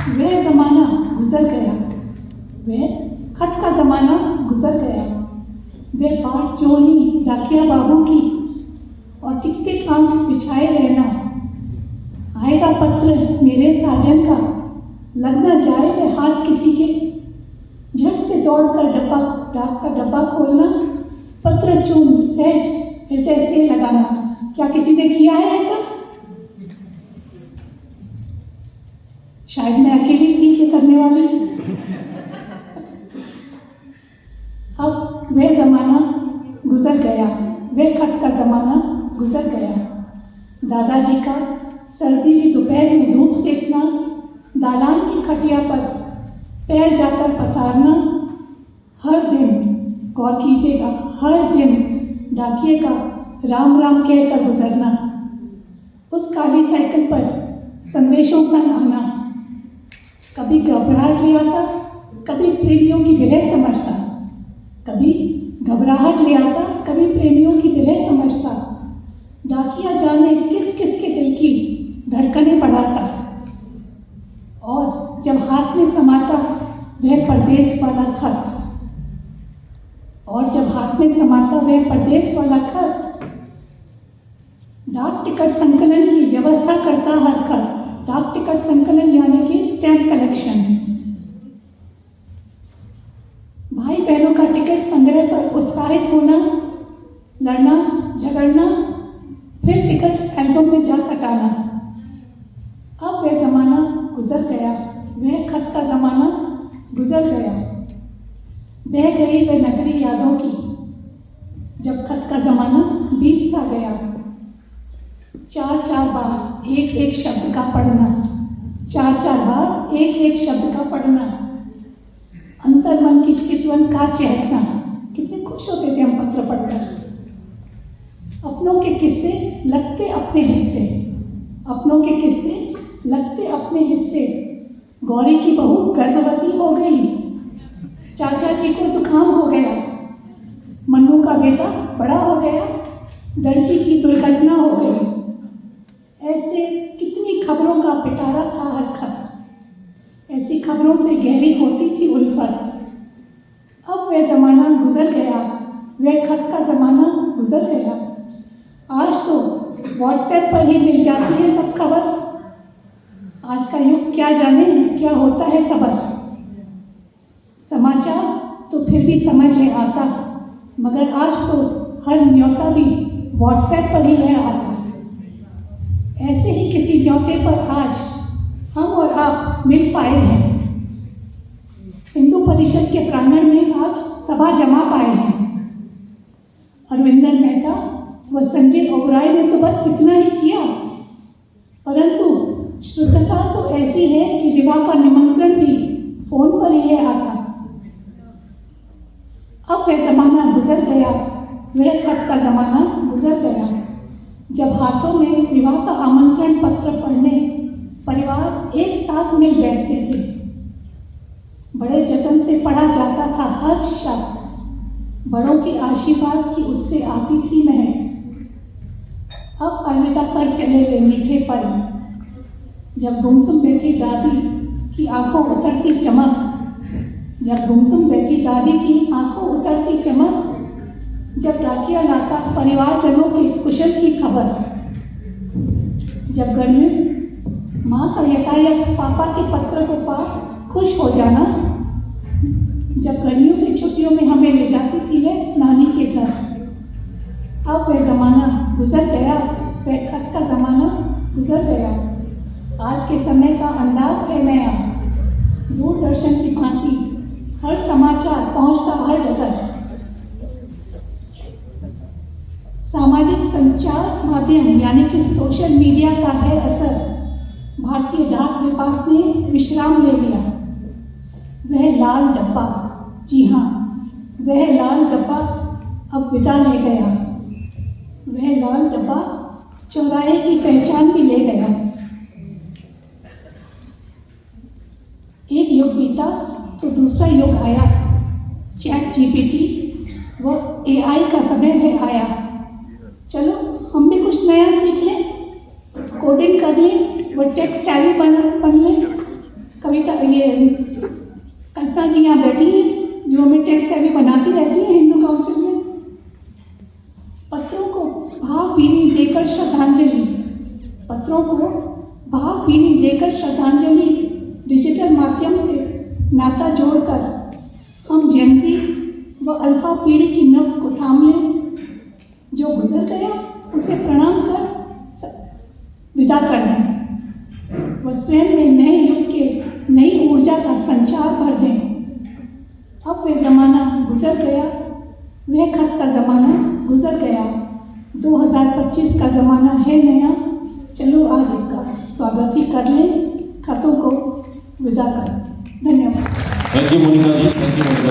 वह ज़माना गुजर गया, वह खत का ज़माना गुजर गया। वह बात जोनी डाकिया बाबू की और टिक टिक आंख बिछाए रहना। आएगा पत्र मेरे साजन का, लग न जाए वह हाथ किसी के। झट से दौड़कर डाक का डब्बा खोलना, पत्र चून सहज हृदय से लगाना। क्या किसी ने किया है ऐसा? शायद मैं अकेली थी ये करने वाली। अब वह ज़माना गुजर गया, वह खत का ज़माना गुजर गया। दादाजी का सर्दी की दोपहर में धूप सेकना, दालान की खटिया पर पैर जाकर पसारना, हर दिन गौर कीजिएगा, हर दिन डाकिए का राम राम कहकर गुजरना, उस काली साइकिल पर संदेशों संग आना। कभी घबराहट ले आता, कभी प्रेमियों की विरह समझता, कभी घबराहट ले आता, कभी प्रेमियों की विरह समझता। डाकिया जाने किस किस के दिल की धड़कनें बढ़ाता, और जब हाथ में समाता वह परदेस वाला खत, और जब हाथ में समाता वह परदेस वाला खत, डाक टिकट संकलन की व्यवस्था करता हर खत। डाक टिकट संकलन यानी कि स्टैम्प कलेक्शन। भाई बहनों का टिकट संग्रह पर उत्साहित होना, लड़ना झगड़ना, फिर टिकट एल्बम में जा सटाना। अब वह ज़माना गुजर गया, वह खत का ज़माना गुजर गया। बह गई वह नगरी यादों की, जब खत का ज़माना बीत सा गया। चार चार बार एक एक शब्द का पढ़ना, चार चार बार एक एक शब्द का पढ़ना, अंतर्मन की चितवन का चहकना। कितने खुश होते थे हम पत्र पढ़कर। अपनों के किस्से लगते अपने हिस्से, अपनों के किस्से लगते अपने हिस्से। गौरी की बहू गर्भवती हो गई, चाचा जी को जुकाम हो गया, मन्नू का बेटा बड़ा हो गया, दर्जी की दुर्घटना हो गई। ऐसे कितनी खबरों का पिटारा था हर खत, ऐसी खबरों से गहरी होती थी उल्फत। अब वह ज़माना गुजर गया, वह खत का ज़माना गुजर गया। आज तो व्हाट्सएप पर ही मिल जाती है सब खबर। आज का युग क्या जाने क्या होता है सबर। समाचार तो फिर भी समझ में आता, मगर आज तो हर न्योता भी व्हाट्सएप पर ही है आता। ऐसे ही किसी न्योते पर आज हम और आप मिल पाए हैं। हिंदू परिषद के प्रांगण में आज सभा जमा पाए हैं। अरविंदर मेहता व संजय ओबराय ने तो बस इतना ही किया, परंतु शुद्धता तो ऐसी है कि विवाह का निमंत्रण भी फोन पर ही है आता। अब वह ज़माना गुजर गया, वह खत का ज़माना गुजर गया, जब हाथों में विवाह का आमंत्रण पत्र पढ़ने परिवार एक साथ मिल बैठते थे। बड़े जतन से पढ़ा जाता था हर शब्द, बड़ों के आशीर्वाद की उससे आती थी महक। अब अलविदा कर चले वे मीठे पल, जब गुमसुम बैठी दादी की आंखों उतरती चमक, जब गुमसुम बैठी दादी की आंखों उतरती चमक, जब डाकिया लाता परिवारजनों के कुशल की खबर, जब घर में माँ का यकायक पापा के पत्र को पा खुश हो जाना, जब गर्मियों की छुट्टियों में हमें ले जाती थी वह नानी के घर। अब वह ज़माना गुजर गया, वह खत का ज़माना गुजर गया। आज के समय का अंदाज है नया, दूरदर्शन की भांति हर समाचार पहुंचता हर जगह। सामाजिक संचार माध्यम यानी कि सोशल मीडिया का है असर। भारतीय डाक विभाग ने विश्राम ले लिया। वह लाल डब्बा, जी हाँ, वह लाल डब्बा अब विदा ले गया। वह लाल डब्बा चौराहे की पहचान भी ले गया। एक युग बीता तो दूसरा युग आया। चैट जीपीटी व एआई का समय है आया। चलो हम भी कुछ नया सीख लें, कोडिंग कर लें, वो टेक सेवी बन लें, कभी ये कल्पना जी यहाँ बैठी हैं, जो हमें टेक्स्ट अभी बनाती रहती हैं हिंदू काउंसिल में। पत्रों को भावभीनी देकर श्रद्धांजलि, पत्रों को भावभीनी देकर श्रद्धांजलि, डिजिटल माध्यम से नाता जोड़कर हम जेनजी व अल्फा पीढ़ी की नब्ज को थाम लें। जो गुजर गया उसे प्रणाम कर विदा कर दें व स्वयं में नए युग के नई ऊर्जा का संचार भर दें। अब वह ज़माना गुजर गया, वह खत का ज़माना गुजर गया, 2025 का ज़माना है नया। चलो आज इसका स्वागत ही कर लें, खतों को विदा कर। धन्यवाद। Thank you Monika ji, thank you Monika.